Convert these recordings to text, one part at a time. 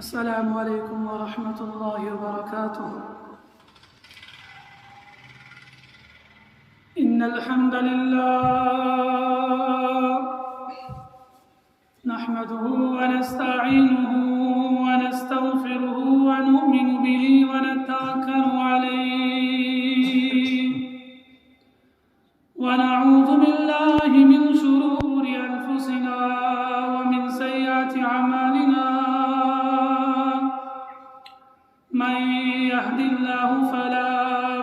السلام عليكم ورحمة الله وبركاته. إن الحمد لله نحمده ونستعينه ونستغفره ونؤمن به ونتوكل عليه ونعوذ بالله من شرور أنفسنا ومن سيئات أعمالنا. من يهد الله فلا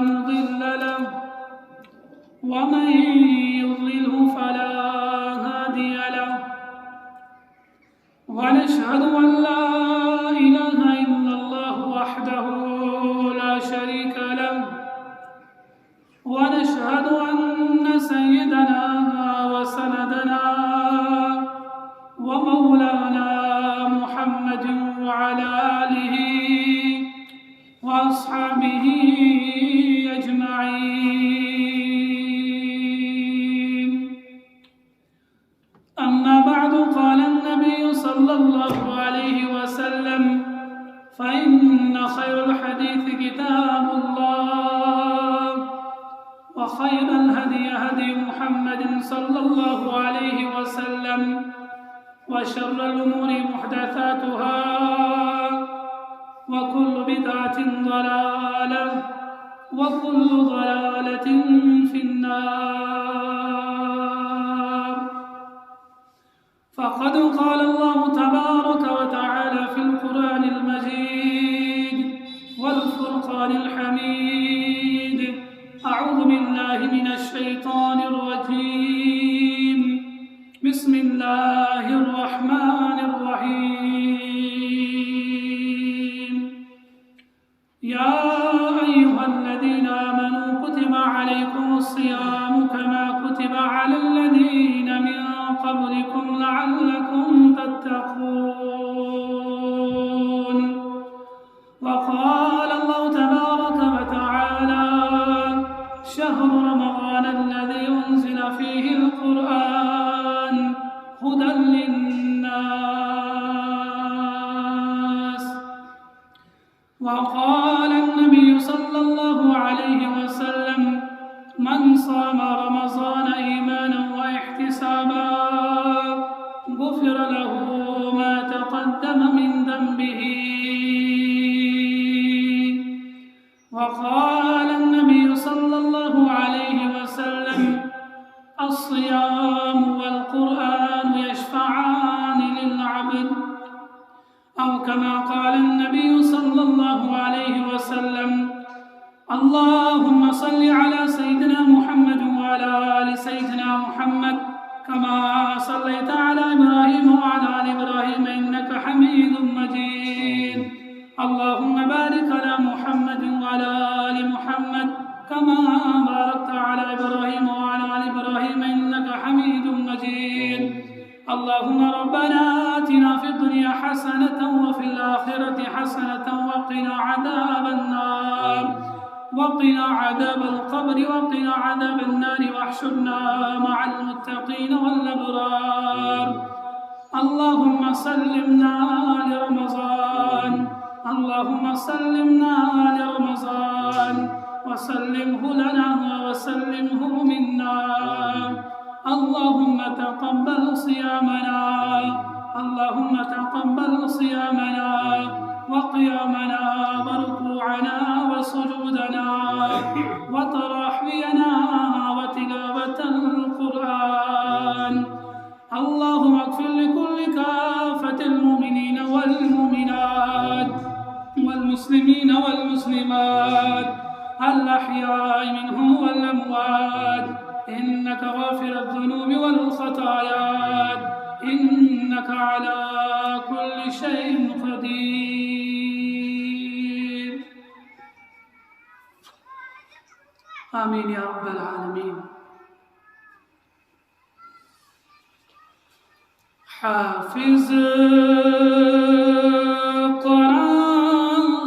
مضل له ومن يضلله فلا هادي له، ونشهد أن لا إله إلا الله وحده لا شريك له، ونشهد أن سيدنا وسندنا ومولانا محمد وعلى آله وأصحابه أجمعين. أما بعد، قال النبي صلى الله عليه وسلم: فإن خير الحديث كتاب الله، وخير الهدي هدي محمد صلى الله عليه وسلم، وشر الأمور محدثاتها، وكل بدعة ضلالة، وكل ضلالة في النار. فقد قال الله تبارك وتعالى في القرآن المجيد والفرقان الحميد: أعوذ بالله من الشيطان الرجيم، بسم الله الرحمن الرحيم. يا أيها الذين آمنوا كتب عليكم الصيام كما كتب على الذين من قبلكم لعلكم تتقون. وقال الله تبارك وتعالى: شهر رمضان الذي أنزل فيه القرآن هدى للناس. وقال النبي صلى الله عليه وسلم: من صام رمضان إيمانا واحتسابا غفر له ما تقدم من ذنبه. وقال النبي صلى الله عليه وسلم: الصيام والقرآن يشفعان للعبد، أو كما قال النبي صلى الله عليه وسلم: اللهم صل على سيدنا محمد وعلى آل سيدنا محمد كما صليت على إبراهيم وعلى آل إبراهيم إنك حميد مجيد. اللهم بارك على محمد وعلى آل محمد كما باركت على إبراهيم وعلى آل إبراهيم إنك حميد مجيد. اللهم ربنا آتنا في الدنيا حسنة وفي الآخرة حسنة وقنا عذاب النار، وقنا عذاب القبر، وقنا عذاب النار، واحشرنا مع المتقين والأبرار. اللهم سلمنا لرمضان، اللهم سلمنا لرمضان، وسلمه لنا وسلمه منا. اللهم تقبل صيامنا، اللهم تقبل صيامنا وقيامنا وركوعنا وسجودنا وتراحينا وتلاوة القرآن. اللهم اغفر لكل كافة المؤمنين والمؤمنات والمسلمين والمسلمات الأحياء منهم والأموات، إنك غافر الذنوب والخطايا، إنك على كل شيء قدير. آمين يا رب العالمين. حافظ قرآن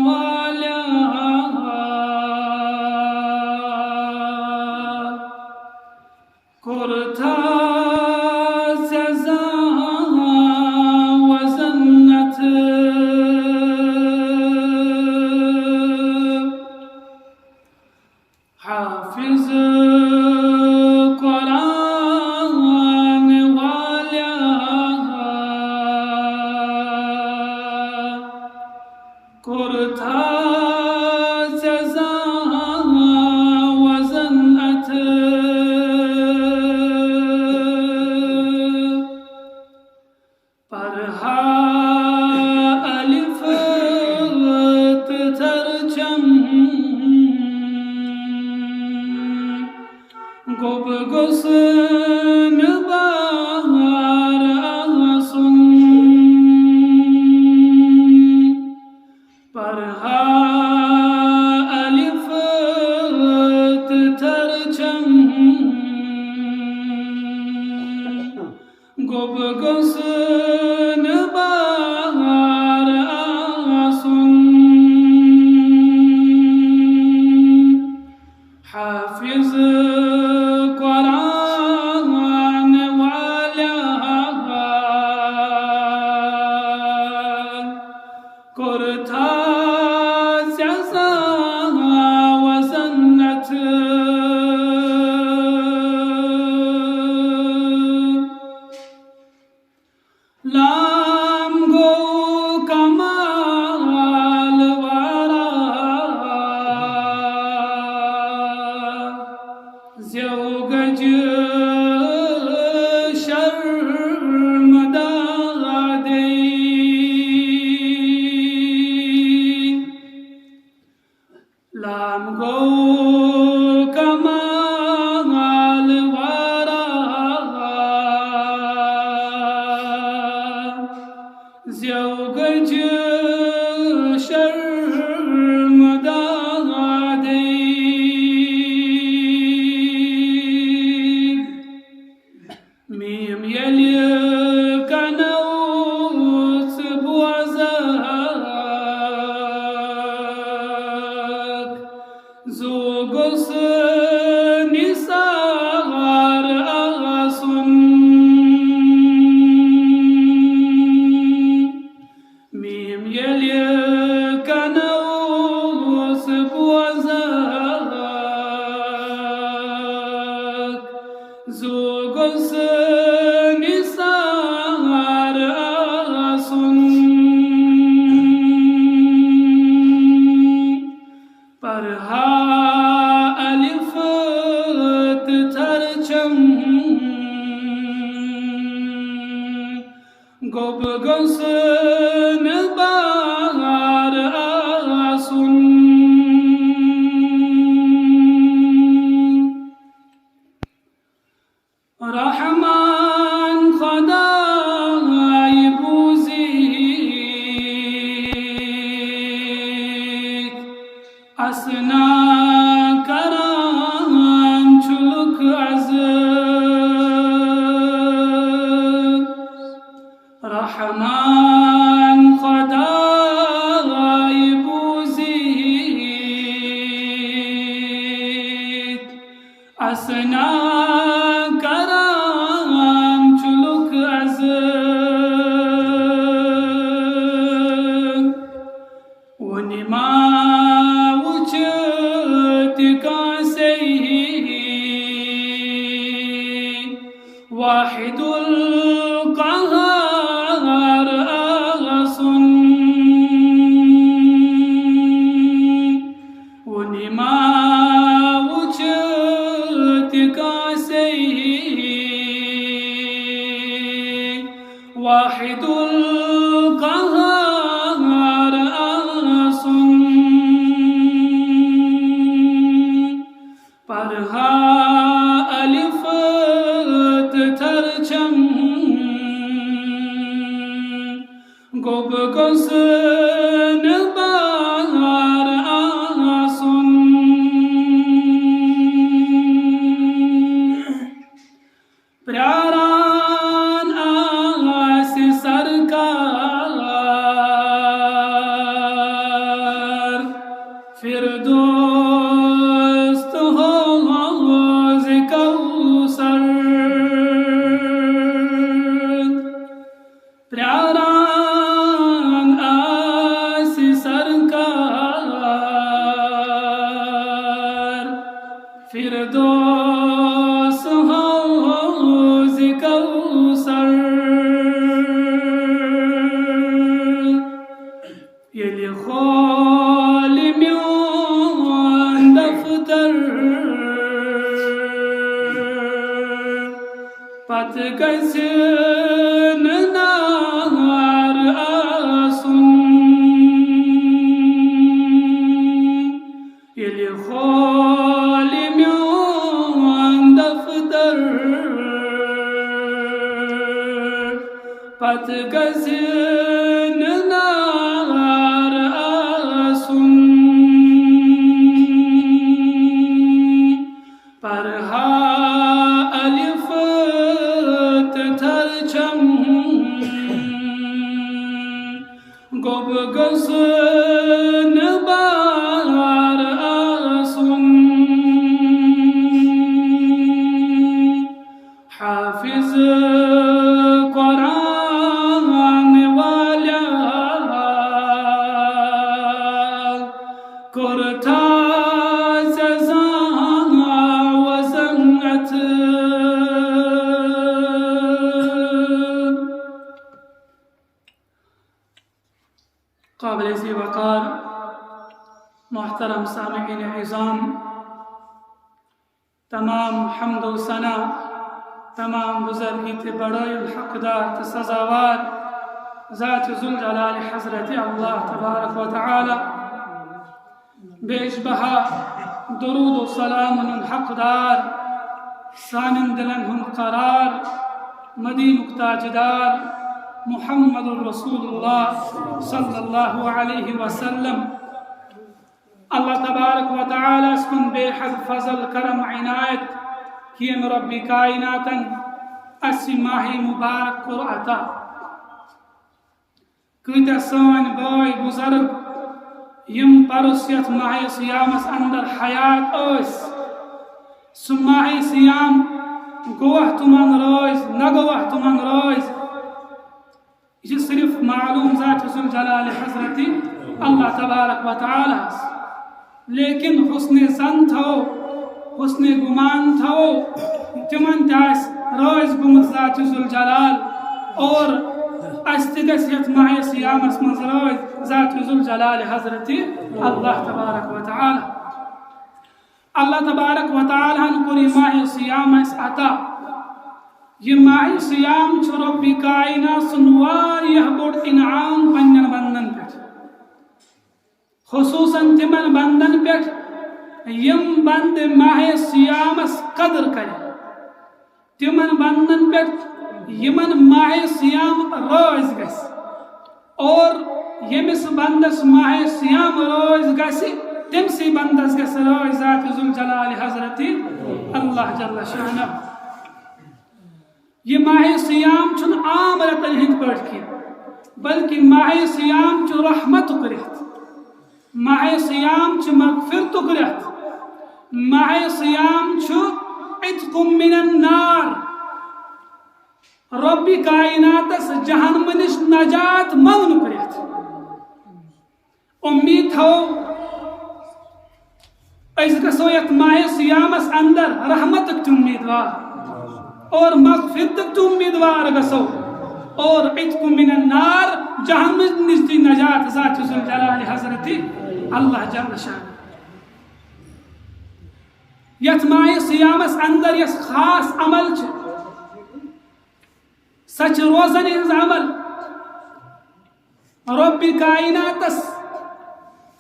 والا کرتا سزا وزنت گبگسن بار آسن حافظ قرآن والا کرتا سیاسا وسنت لام گو کمال وارا زیو گج شرمدہ دے لام گو کمال وارا زیو گج شرمدہ دے میم یلی کنوت بوزک زو گس نثار آسن میم یلی کنوت بوزک زو گس نثار آسن پرہا الف ترچم گبگسن بار آسن رحمان خدای بوزید اسنا کران چلک از رحمان خدای بوزید اسنا کران چلک از ونما وچت کاسی واحد القهار آسن ونما وچت کاسی واحد القهار آسن پرہا الف ترچم گبگسن بار آسن پیاران آس سرکار فردوست حوض کوثر پیاران آس سرکار فردوست حوض کوثر یلی خال میون دفتر پت گسن نار آسن یلی خال میون دفتر پت گسن نار آسن پرہا الف ترچم بگس نبار آسن حافظ قرآن والا کرتا قابل ذی وقار محترم سامعین عظام، تمام حمد و ثنا تمام بزرگی تے بڑائی الحقدار تے سزاوار ذات ذوالجلال حضرت اللہ تبارک و تعالی، بیش بہا درود و سلام الحقدار سانن دلن ہم قرار مدین تاجدار محمد الرسول اللہ صلی اللہ علیہ وسلم۔ اللہ تبارک و تعالی اسکن بے حد فضل کرم عنایت کیم رب کائناتن اسی ماہ مبارک کو عطا کیتا سان بائی بزرگ یم پرسیت ماہ سیامس اندر حیات اوس سو ماہ سیام گوہ تمن روز نہ گوہ تمن روز یہ صرف معلوم ذات ذوالجلال حضرت اللہ تبارک و تعالی، لیکن حسن زن تھو حسن گمان تھو تمن تاس روز گمت ذات ذوالجلال اور استگسیت ماہ سیام اسمز روز ذات ذوالجلال حضرت اللہ تبارک و تعالی۔ اللہ تبارک و تعالی کری ماہ سیام اس عطا، یہ ماہ سیام چھ رب کائنات سن واریہ بوڑ انعام پنن بندن پہ، خصوصاً تمن بندن پہ یم بند ماہ سیام اس قدر کرے، تمن بندن پہ یمن ماہ سیام روز گس اور یمس بندس ماہ سیام روز گس تم سی بندس گس روز ذات ذوالجلال حضرت اللہ جل شانہ۔ یہ ماہ سیام چھن عام رتن ہند پڑھ کی بلکہ ماہ سیام چھ رحمت کرت، ماہ سیام چھ مغفرت کرت، ماہ سیام چھ عتق من النار، رب کائنات جہنم نش نجات مون کرت۔ امید ہو اس گسو یت ماہ سیامس اندر رحمت کی امیدوار اور مغفرت کی امیدوار گسو اور عتق من النار جہنم نش نجات ذات ذوالجلال حضرت اللہ جل شانہ۔ یت ماہ سیامس اندر یس خاص عمل چھ سچ روزن ہز عمل، رب کائناتس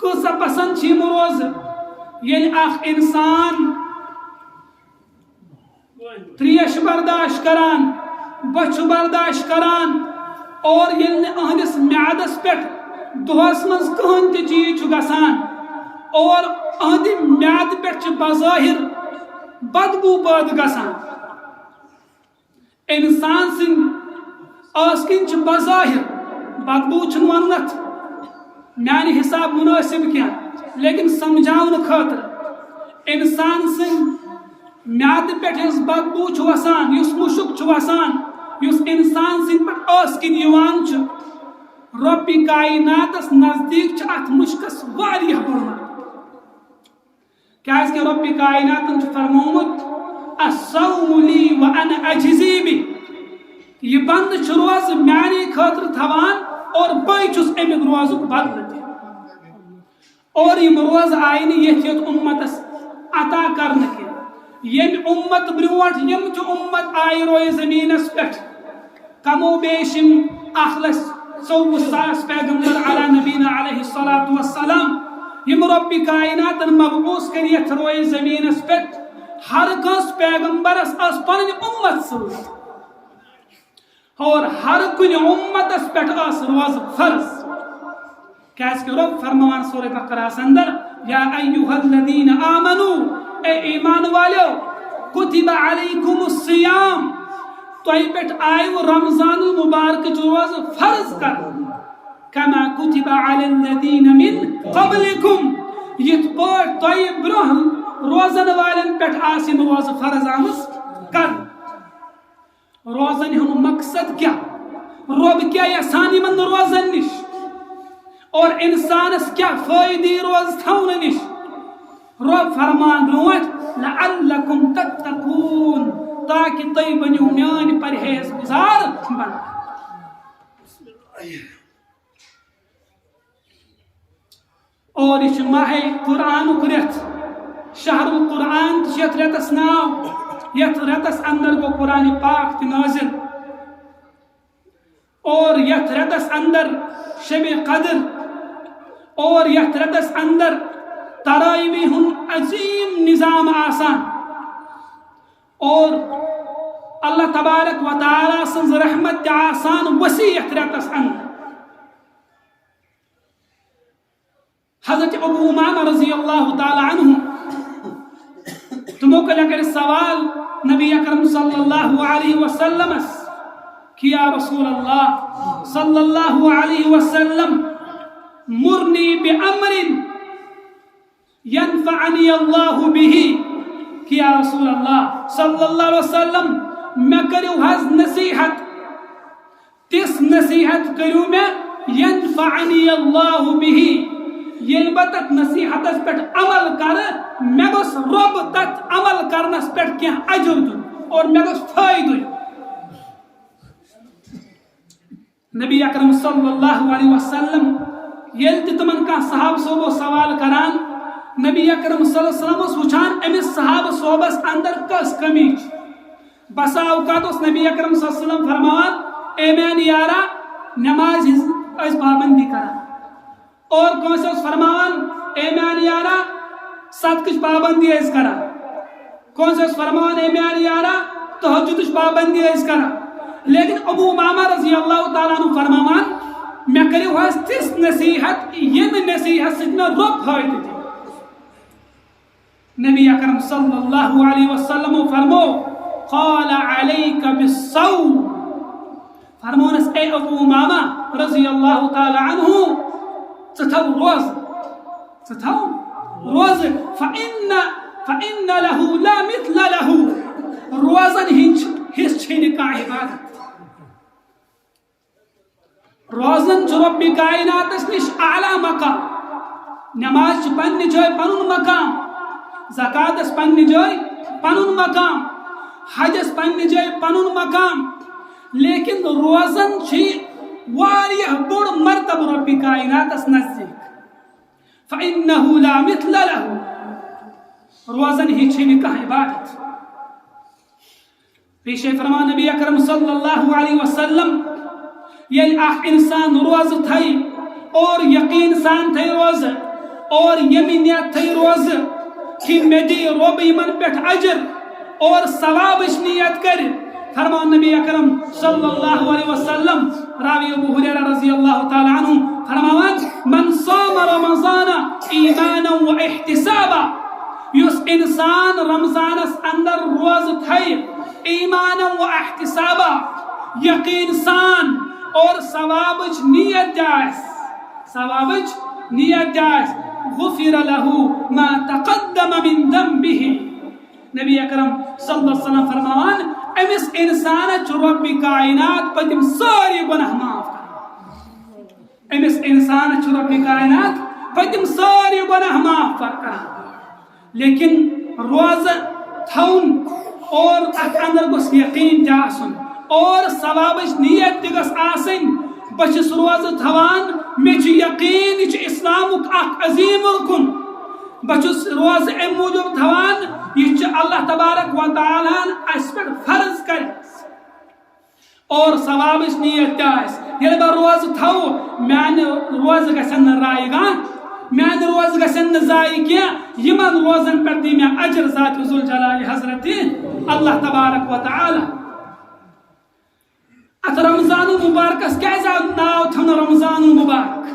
کسا پسند چھ روز یعنی اخ انسان تریش برداشت کران بچ برداشت کران اور یل اہنس معدس پہ دہس من کہن تہ چیز گسان اور اہند معد پہ بظاہر بدبو پید گسان، انسان سن آسکن بظاہر بدبو چھن ونت میانہ حساب مناسب کیا لیکن سمجھاؤن خاطر انسان سن میاد پہ بدبو وسان یس مشک وسان یس انسان سن پہ آسکن یوان رب کائناتس نزدیک ات مشکس واریہ بڑھ کیاز کہ رب کائناتن فرمومت الصوم لی وانا اجزی بی، یہ بند روز میانی خاطر تھوان اور بے چھس امیک روزک بدل دے اور یم روز آئی یت امتس عطا کرنے کے یم امت بروٹ یم چھ امت آئی روئے زمینس پہ کمو بیشم اخلص 100,000 پیغمبر علی نبینا علیہ السلام یم رب کائناتن مبعوث کریت روئے زمینس پہ ہر کس پیغمبرس اس پنن امت سوز اور ہر کن امتس پہ اس روز فرض کیاز کہ رب فرمان سورہ بقرہ اندر یا ایھا الذین آمنو اے ایمان والو کتب علیکم الصیام تو پہ آئیو رمضان المبارک روز فرض کر كما كتب على الذين من قبلكم يتقول طيب روزن والن پٹ آسن روز فرض آمس کر روزن ہن مقصد کیا رب کیا یسان من روزن نش اور انسانس کیا فائدی روز تھون نش رب فرمان برونٹ لعلکم تتقون تاکہ تُہۍ بنو میان پرہیز گزار بن اور یہ ماہ قرآن رت شہر القرآن یت رتس ناو یت رتس اندر گو قرآن پاک نازل اور یت رتس اندر شب قدر اور یت رتس اندر تراویح ہن عظیم نظام آسان اور اللہ تبارک و تعالی سنز رحمت آسان وسیع یت رتس اندر حضرت ابو امامہ رضی اللہ تعالی عنہ تمو کل اگر سوال نبی اکرم صلی اللہ علیہ وسلم کہ یا رسول اللہ صلی اللہ علیہ وسلم مرنی بامر ینفعنی اللہ به کہ یا رسول اللہ صلی اللہ علیہ وسلم میں کرو حض نصیحت تس نصیحت کرو میں ینفعنی اللہ به یل بتت نصیحت اس پٹ عمل کر میں گوس رب تت عمل کرنس پٹ کیا اجر دن اور میں گوس فائدہ نبی اکرم صلی اللہ علیہ وسلم یل تمن کا صحابہ صوبو سوال کران نبی اکرم صلی اللہ علیہ وسلم اس وچان امس صحابہ صوبس اندر کس کمی بسا اوقات اس نبی اکرم صلی اللہ علیہ وسلم فرمان اے میان یارا نماز اس پابندی کرا اور کون سے اس فرمان اے میان یارا سات کچھ پابندی اس کرا کون سے اس فرمان اے میان یارا تہجد کچھ پابندی اس کرا لیکن ابو امامہ رضی اللہ تعالیٰ عنہ فرمان میں کرو ہاں تس نصیحت یم نصیحت سجنا رب فائدہ دی نبی اکرم صلی اللہ علیہ وسلم فرمو قال علیک بالصوم فرمونس اے ابو امامہ رضی اللہ تعالیٰ عنہ ستھو روز فإن له لا مثل له روزن ہس چھن کا عبادت روزن چھ رب کائنات نش اعلی مقام نماز چھ پنہ جائے پنن مقام زکات اس پنہ جائے پنن مقام حج اس پنہ جائے پنن مقام لیکن روزن چھ واریہ بڑ مرتبہ رب کائنات اس نزدیک فإنه لا مثل له روزن ہی چھن کا عبادت پیشے فرمان نبی اکرم صلی اللہ علیہ وسلم یل اخ انسان روز تھائی اور یقین سان تھائی روز اور یمینیت تھائی روز کہ میں دی رب ایمن پیٹھ اجر اور ثواب نیت کر فرمان نبی اکرم صلی اللہ علیہ وسلم راوی ابو ہریرہ رضی اللہ تعالی عنہ فرمان من صام رمضان ایمانا و احتسابا یس انسان رمضان اس اندر روز تھائی ایمانا و احتسابا یقین سان اور ثوابج نیت جائز غفر له ما تقدم من ذنبه نبی اکرم صلی اللہ علیہ وسلم فرمان امس انسان چھ رب کائنات پتم ساری گناہ معاف کر امس انسان چھ رب کائنات پتم ساری گناہ معاف کر لیکن روز تھون اور ات اندر گوس یقین تہ آسن اور ثوابش نیت تہ گژھ آسن بچس روز تھوان مے چھ یقین یہ اسلامک اخ عظیم رکن بچس روز ام موجب تھوان یہ اللہ تبارک و تعالی اس پر فرض کر اور ثوابش نیت تہ آس یل بہ روز تھو میان روز گژھن رائے گا میان روز گژھن ضائع کیا یمن روزن پر دی میں اجر ذات ذوالجلال حضرت اللہ تبارک و تعالی ات رمضان المبارکس کیا ناو تھن رمضان المبارک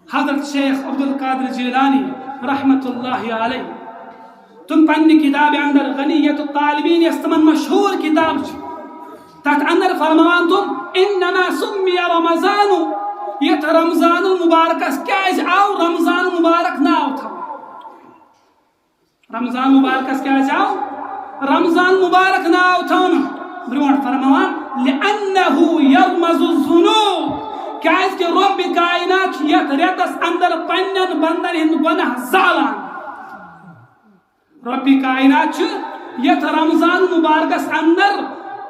حضرت شیخ عبدالقادر جیلانی رحمت اللہ علیہ تم پنہ کتاب اندر غنیت الطالبین اس تمن مشہور کتاب تت اندر فرمان تم انما سمی رمضان یت رمضان المبارکس کیاز آو رمضان مبارک ناو تھا رمضان مبارکس کیاز آو رمضان مبارک ناو تھا برونٹ فرمان لأنه يرمز الذنوب کیاز کہ رب کائنات یت ریتس اندر پنن بندن ہند گناہ زالان رب کائنات یت رمضان مبارکس اندر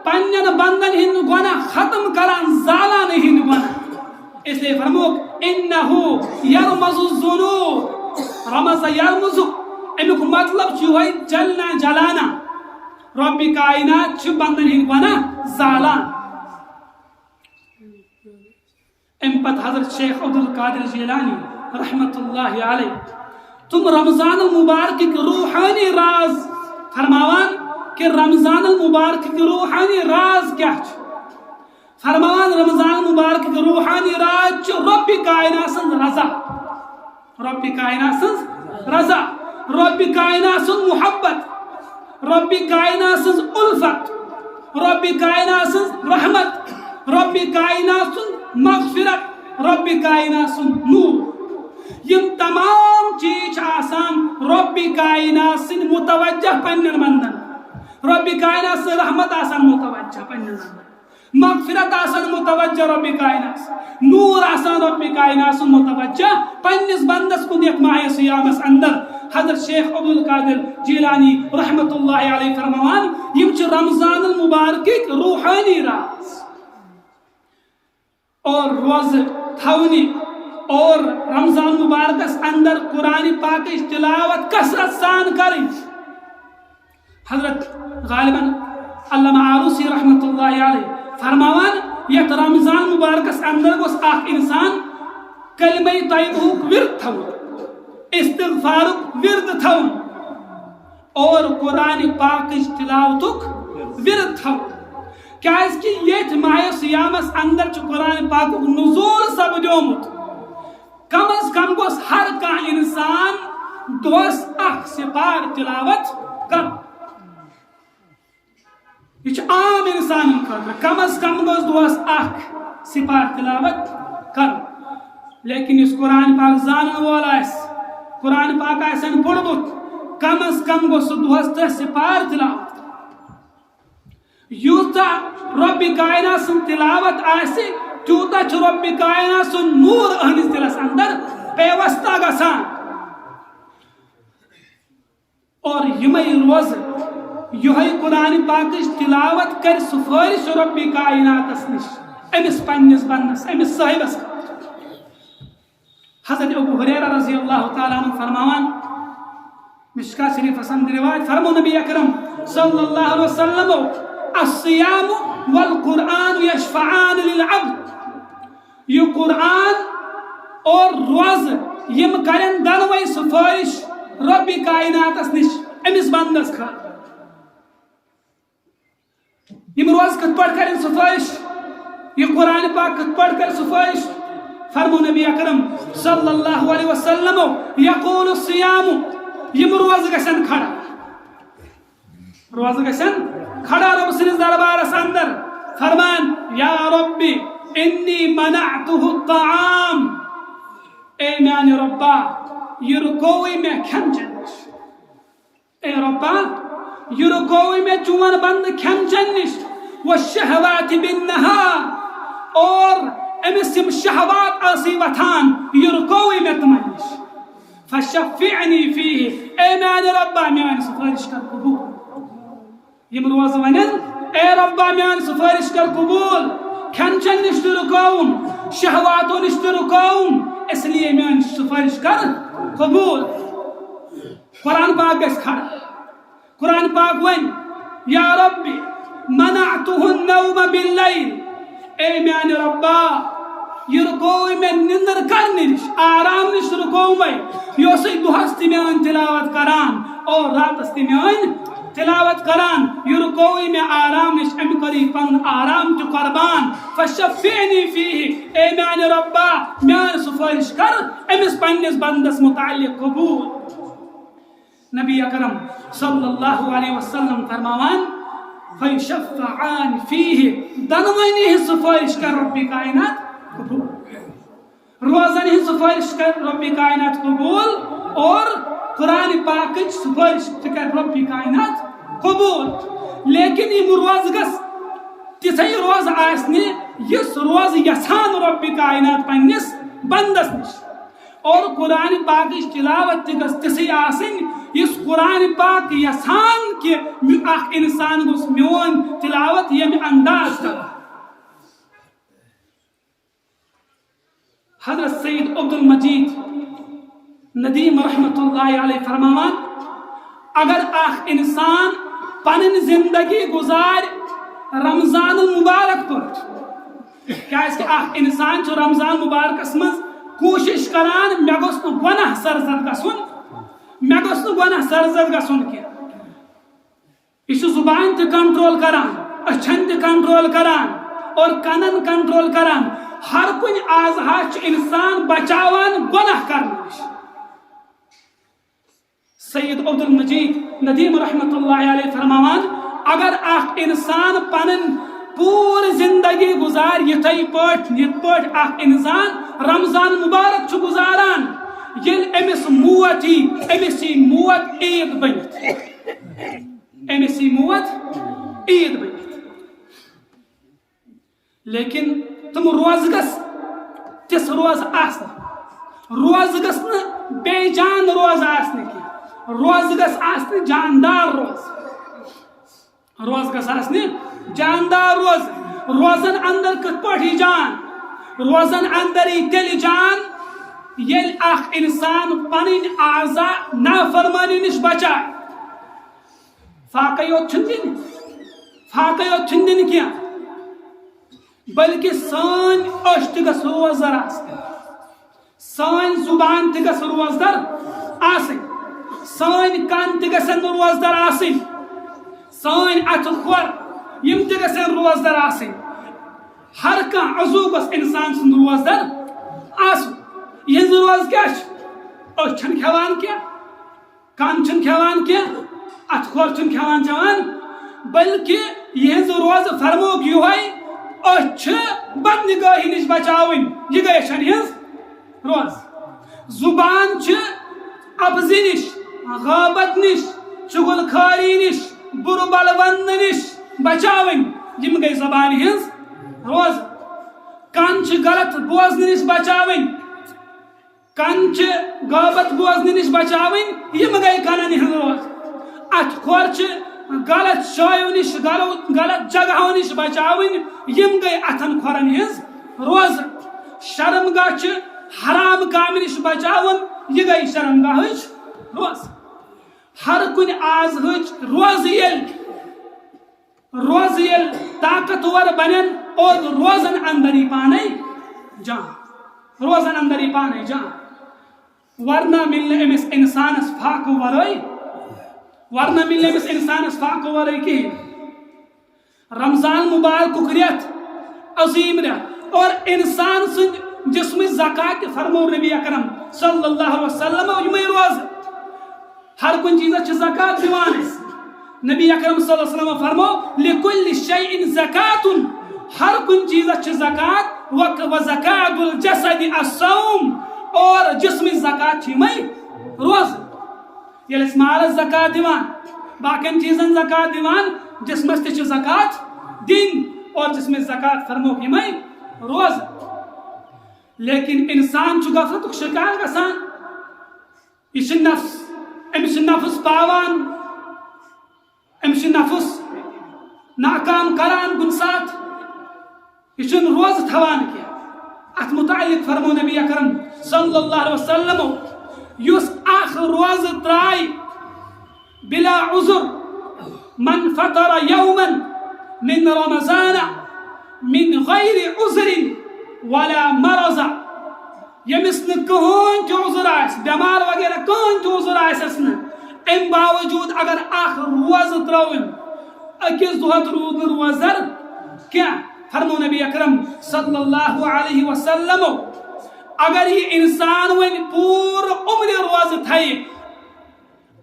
پنن بندن ہند گناہ ختم کران زالان ہند گناہ اس لیے فرموک انہو یرمز الذنوب رمز یرمز امیک مطلب چھوئی جلنا جلانا رب کائنات چھ بندن ہند گناہ زالان ام پت حضرت شیخ عبدالقادر جیلانی رحمت اللہ علیہ تم رمضان المبارک کی روحانی راز فرماوان کہ رمضان المبارک کی روحانی راز کیا چھ فرمان رمضان المبارک کی روحانی راز چھ رب کائنات سن رضا رب کائنات سن رضا رب کائنات سن محبت رب کائنات سن الفت رب کائنات سن رحمت رب کائنات سن مغفرت رب کائنات سن نور یم تمام چیز آسان رب کائنات سن متوجہ پنن بندن رب کائنات سن رحمت آسان متوجہ پنن بندن مغفرت آسان متوجہ رب کائنات نور آسان رب کائنات متوجہ پنس بندس کن یک ماہ سیامس اندر حضرت شیخ عبدالقادر جیلانی رحمت اللہ علیہ فرمان یم چھ رمضان المبارک روحانی راز اور روز تھونی اور رمضان مبارکس اندر قرآن پاک تلاوت کثرت سان کریں حضرت غالباً علامہ آلوسی رحمت اللہ علیہ فرماوان یت رمضان مبارکس اندر گوس اخ انسان کلمہ طیبہ ورد تھو استغفارک ورد تھو اور قرآن پاک تلاوتک ورد تھو کیاز کہ یہ ماہ سیامس اندر چھ قرآن پاک نزول سپدیومت کم از کم گوس ہر کان انسان دوس اخ سپار تلاوت کر یہ عام انسان خاطر کم از کم گوس دوس اخ سپار تلاوت کر لیکن اس قرآن پاک زانن والا اس قرآن پاک آسن پڑھبت کم از کم گوس دوس 10 سپار تلاوت یوتا رب کائنات سن تلاوت آسی تیوتا چھ رب کائنات سن نور اہنس دلس اندر پیوستہ گسان اور یمئی روز یہ قرآن پاک تلاوت کر سفارش رب کائنات نش امس پنس بنس امس صاحبس حضرت ابو ہریرہ رضی اللہ تعالیٰ عنہ فرماوان مشکا شریف حسن روایت فرمو نبی اکرم صلی اللہ علیہ وسلم الصیام والقرآن یشفعان للعبد یہ قرآن اور روز یم کرن دنوئی سفارش رب کائنات نش امس بندس کھا یم روز کت پڑھ کر سفارش یہ قرآن پاک کت پڑھ کر سفارش فرمو نبی اکرم صلی اللہ علیہ وسلم یقول الصیام یم روز گشن کھڑا روز گشن کھڑا رب سنس دربارس اندر فرمان یا ربی انی منعته الطعام اے میان ربا یہ رکوئی میں کھن چنش اے ربا یہ رکوئی میں چون بند کھن چنش والشہوات بالنہار اور امس یم شہوات آسی وطان یہ رکوئی میں تمنش فشفعنی فیہ اے میان ربا میان سفارش کر قبول یم روز ونن اے ربا میان سفارش کر قبول کھن چن نش رکوم شہواتو نش رکوم اس لیے میان سفارش کر قبول قرآن پاک گس کھڑا قرآن پاک ون یا ربی منعته النوم باللیل اے میان ربا یہ رکوئی میں نندر کرنے نش آرام نش رکوئی میں یہ سی دوہستی میان تلاوت کران اور رات استی میان تلاوت کران یہ رکوئی میں آرام نش ام کری پن آرام تو قربان فشفعنی فیہ اے میان ربا میان سفارش کر امس پنس بندس متعلق قبول نبی اکرم صلی اللہ علیہ وسلم فرماوان فَيُشَفَّعَانِ فِيهِ دنوانی ہی سفارش کر رب کائنات قبول روزن ہی سفارش کر رب کائنات قبول اور قرآن پاک سفارش کر رب کائنات قبول لیکن یہ روز گس تیسے روز آسنی یس روز یسان رب کائنات پنس بندس نش اور قرآن پاک تلاوت گس تیسے آسن یس قرآن پاک یسان کہ اخ انسان گس میون تلاوت یم انداز کر حضرت سید عبد المجید ندیم رحمت اللہ علیہ فرماوان اگر اخ انسان پنن زندگی گزار رمضان المبارک پر کہ اخ انسان چھ رمضان مبارکس مز کوشش کران مے گوس نہ گناہ سرزد گژھُن کینٛہہ یہ چھ زبان تہ کنٹرول کران اچھن تہ کنٹرول کران اور کنن کنٹرول کران ہر کن آزہا چھ انسان بچاوان گناہ کرنے نش سید عبد المجید ندیم رحمت اللہ علیہ فرماوان اگر اخ انسان پنن پور زندگی گزار یت پٹ اخ انسان رمضان مبارک چھ گزاران یل امس موت ہی امس موت عید بنت امس موت عید بنت لیکن تم روز گس تس روز آسن روز گس نا بے جان روز آسن کی روز گس آسن جاندار روز گس آسن جاندار روزن اندر کت پٹھی جان روزن اندر ہی تیل جان یل اخ انسان پنن اعضا نافرمانی نش بچا فاقہ یوت چھن دن کیا بلکہ سان أچھ تہ گژھ روزدار آسن سان زبان تہ گژھ روزدار آسن سان کان تہ گژھن روزدار آسن سان اتھ کھور یم تہ گژھن روزدار آسن ہر کان عضو گژھ انسان سن روزدار آسن یہ روز کیا أچھن کھیوان کیا کان چھن کھیوان کیا اتھ کھور چھن کھیوان چوان بلکہ یہ روز فرموک یہ أچھ بد نگاہی نش بچاون یہ گئی أچھن ہز روز زبان چھ ابزی نش غابت نش چغل خاری نش بر بلوند نش بچاون یم گئی زبان ہز روز کان چھ غلط بوزن نش بچاون کان چھ غابت بوزن نش بچاون یم گئی کانن ہز روز اتھ کھور چھ غلط شایو نش غلط جگہوں نش بچاون یم گئی اتھن کھورن ہز روز شرمگاہ چھ حرام کام نش بچاون یہ گئی شرمگاہچ روز ہر کن آزہچ روز یل طاقتور بنن اور روزن اندر ہی پانے جان ورنہ ملنے امس انسانس فاقو ورائے ورنہ ملنے امس انسانس فاقو ورائے کی رمضان مبارک ریت عظیم ریت اور انسان سن جسم زکات فرمو نبی اکرم صلی اللہ علیہ وسلم یمے روز ہر کن چیز چھ زکات دیوان نبی اکرم صلی اللہ علیہ وسلم فرمو لکل شیء زکات ہر کن چیز چھ زکات و زکات الجسد الصوم اور جسم زکات یمے روز یل مالس زکات دیوان باقین چیزن زکات دیوان جسمس تہ زکات دین اور جسم زکات فرمو یمے روز لیکن انسان چھ غفلتک شکار گژھان یہ نفس امس نفس پاوان امس نفس ناکام کران کن سات یہ روز تھوان کیا ات متعلق فرمو نبی اکرم صلی اللہ علیہ وسلم یس اخ روز ترائی بلا عذر من فطر یوما من رمضان من غیر عذر ولا مرض یمس کہین تہ عذر آس بیمار وغیرہ کہین تہ عذر آسس نا ام باوجود اگر اخ روز ترون اکس دہت رود روزر کیا فرمو نبی اکرم صلی اللہ علیہ وسلم اگر یہ انسان ون پور عمر روز تھے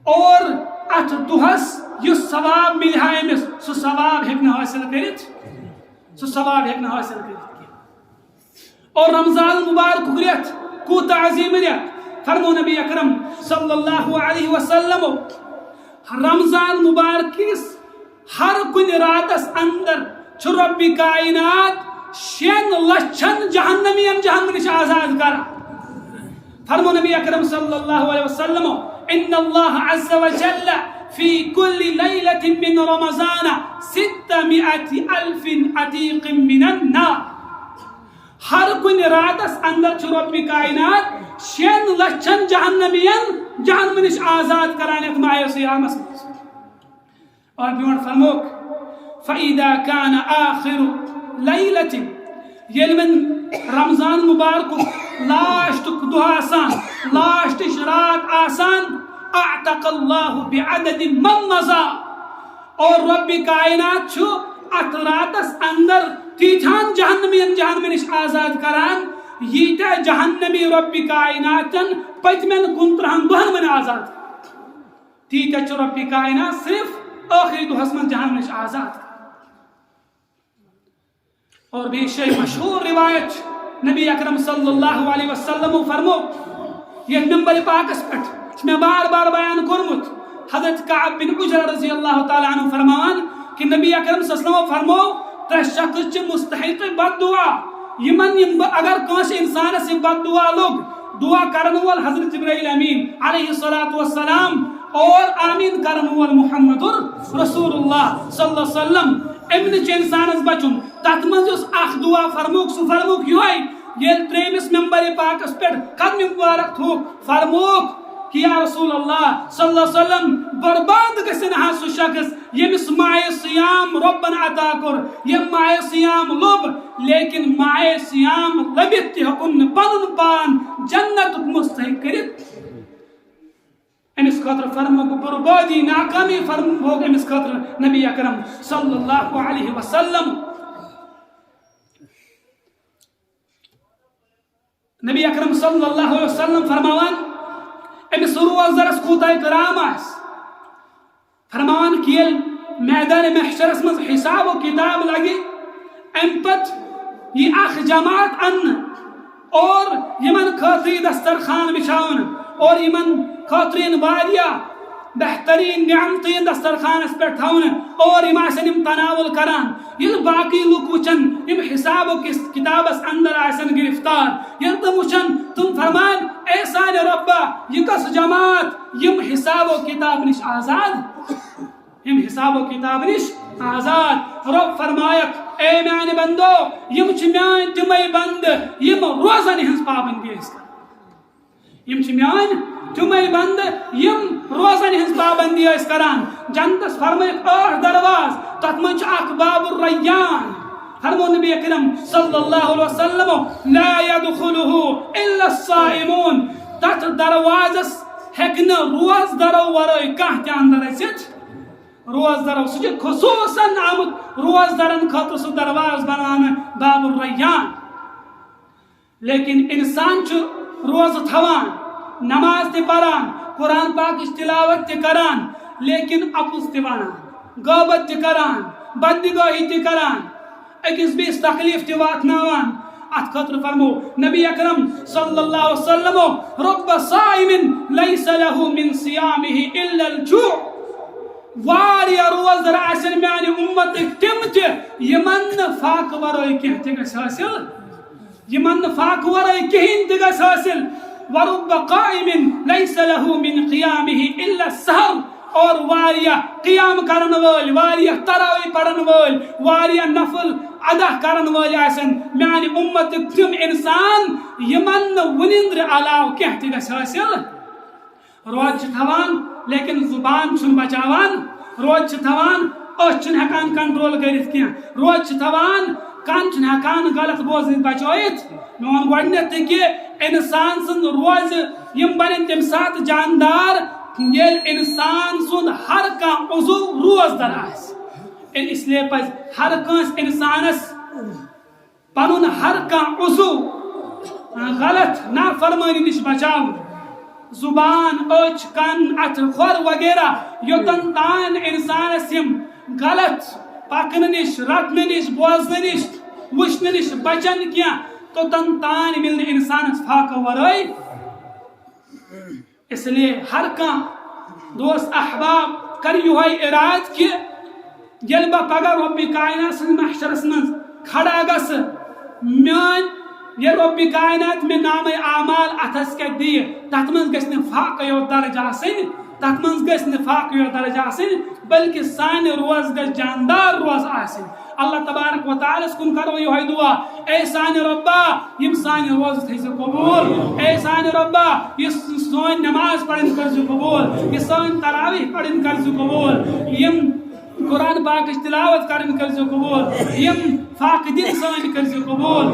اور ات دہس یس ثواب ملہ امس سہ ثواب ہیکہ حاصل کرت اور رمضان مبارک رت کوتا عظیم رت فرمو نبی اکرم صلی اللہ علیہ وسلم رمضان مبارک کس ہر کن راتس اندر رب کائنات 6 لچھن جہنمین جہنم نش آزاد کرا فرمو نبی اکرم صلی اللہ علیہ وسلم ان اللہ عز وجل في كل ليلة من رمضان 600,000 عتيق من النار ہر کن راتس اندر رب کائنات 6 لچھن جہنمین جہنم نش آزاد کران یتھ ماہ سیامس اور بیون فرموک فَإِذَا كَانَ آخِرُ لَيْلَةٍ یل من رمضان مبارک لاشتک دہ آسان لاشتش رات آسان اعتق اللہ بعدد من مضى اور رب کائنات ات راتس اندر تیتھان جہنمین جہنم نش آزاد کران ییتہ جہنمی رب کائناتن پتمن 15 دہن من آزاد تیتہ رب کائنات صرف آخری دہس من جہنم نش آزاد اور بھی شیء مشہور روایت نبی اکرم صلی اللہ علیہ وسلم فرمو یہ ممبر پاکس پہ میں بار بار بیان کرمت حضرت کعب بن عجر رضی اللہ تعالی عنہ فرمان کہ نبی اکرم صلی اللہ علیہ وسلم فرمو 3 شخص مستحق بد دعا یمن اگر کانس انسان سے بد دعا لوگ دعا کرن وال حضرت جبرائیل امین علیہ الصلوۃ والسلام اور آمین کرن وال محمد رسول اللہ صلی اللہ علیہ وسلم امن انسانس بچن تت من اخ دعا فرموک سہ فرموک یہ یل 3 ممبر پاکس پہ قدم مبارک تھوک فرموک کہ یا رسول اللہ صلی اللہ علیہ وسلم برباد گژھن سہ شخص یمس ماہ سیام ربن عطا کور یم ماہ سیام لوب لیکن ماہ سیام لبت تہ ہکن پنن پان جنت مستحق کرت امس خاطر فرموک بربادی ناکامی فرموک امس خاطر نبی اکرم صلی اللہ علیہ وسلم نبی اکرم صلی اللہ علیہ وسلم فرماوان امس روزدرس کوتاہ کرام آس فرمان کہ میدان محشرس مز حساب و کتاب لگی ام پت یہ اخ جماعت ان اور یمن خاطری دسترخوان بچھاون اور یمن خاطرین واریہ بہترین نعمتین دسترخوانس پہ تھون اور یم آسن یم تناول کران یل باقی لوگ وچن یم حساب و کتابس اندر آسن گرفتار یل تم وچن تم فرمان اے سان ربا یہ کس جماعت یم حساب و کتاب نش آزاد یم حساب و کتاب نش آزاد رب فرمایک اے میان بندو یم چھ میان تمے بند یم روزن ہنس پابندی اس یم چھ میان تمے بند یم روزن ہنس پابندی اس کران جنتس فرمائے 8 درواز تت من چھ اخ باب الریان فرمو نبی اکرم صلی اللہ علیہ وسلم لا يدخله الا الصائمون تت دروازس ہیکن روز درو ورائے کانہ تہ اندر اسچ روز درو سہ خصوصا آمت روز درن خاطر سہ درواز بنان باب الریان لیکن انسان چھ روز تھوان نماز تہ پران قرآن پاک تلاوت تہ کران لیکن اپز تہ ونان غیبت تہ کران بدنگاہی تہ کران اکس بیس تکلیف تہ واتناوان ات خاطر فرمو نبی اکرم صلی اللہ علیہ وسلم رب صائم لیس له من صیامه الا الجوع واریا روزدر آسن میانہ امت تم تہ یمن فاق ورائے کینہ تہ گژھِ حاصل یمن فاق ورائے کہین تہ گژھِ حاصل ورب قائم لیس له من قیامه الا السحر اور واریا قیام کرن وال واریا تراوی پڑھن وال واریا نفل ادا کرن وال آسن میانہ امت تم انسان یمن ونندر علاو کینہ تہ گژھِ حاصل روز چھ تھوان لیکن زبان چھن بچاوان روز چھ تھوان أچھ چھن ہیکان کنٹرول کرت کینہ روز چھ تھوان کان چھن ہیکان غلط بوزن بچائت میون گۄڈنیتھ کہ انسان سن روز یم بنن تم سات جاندار یل انسان سن ہر کان عضو روز در آس اس لیے پز ہر کانس انسانس پنن ہر کان عضو غلط نافرمانی نش بچاو زبان اچ کن ات خور وغیرہ یوتن تان انسانس یم غلط پکن نش رٹن نش بوزن نش وچھن نش بچن کیا توتن تان ملن انسانس فاقہ ورائے. اس لیے ہر کان دوست احباب کر یہ اراد کہ یل بہ پگہ رب کائنات سن محشرس من کھڑا گس میان یہ رب کائنات میں نام اعمال اتھس کے دیے تت من گژھِ نہٕ فاقہ یوت درجہ آسٕنۍ تت من گژھِ نہٕ فاقہ یوت درجہ آسٕنۍ بلکہ سانہِ روز گژھِ جاندار روز آسٕنۍ. اللہ تبارک و تعالیٰ کن کرو یہ دعا اے سانہِ ربا یم سانہِ روز تھٲیزِ قبول اے سانہِ ربا یہ سون نماز پڑھن کرزِ قبول یہ سون تراویح پڑھن کرزِ قبول یم قرآن پاک تلاوت کرن کرزِ قبول یم فاق دل سان کرزِ قبول.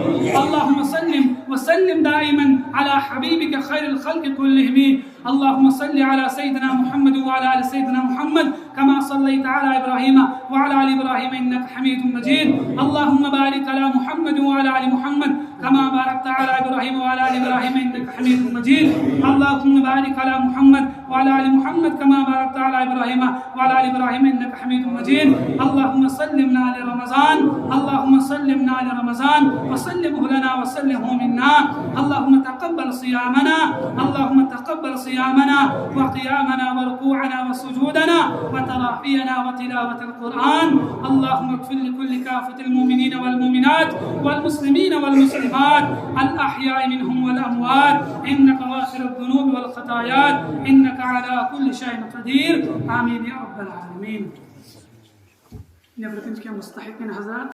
اللهم سلم وسلم دائما على حبيبك خير الخلق كلهم. اللهم صل على سيدنا محمد وعلى آل سيدنا محمد كما صليت على إبراهيم وعلى آل إبراهيم إنك حميد مجيد. اللهم بارك على محمد وعلى آل محمد كما باركت على إبراهيم وعلى آل إبراهيم إنك حميد مجيد. اللهم بارك على محمد وعلى آل محمد كما باركت على إبراهيم وعلى آل إبراهيم إنك حميد مجيد. اللهم سلمنا لرمضان اللهم سلمنا لرمضان وسلمه لنا وسلمه منا. اللهم تقبل صيامنا اللهم تقبل صيامنا وقيامنا وركوعنا وسجودنا وتراحينا وتلاوة القرآن. اللهم اغفر لكل كافة المؤمنين والمؤمنات والمسلمين والمسلمات الأحياء منهم والأموات إنك غافر الذنوب والخطايات إنك على كل شيء قدير. آمين يا رب العالمين. نبرة كم مستحقين حضرات.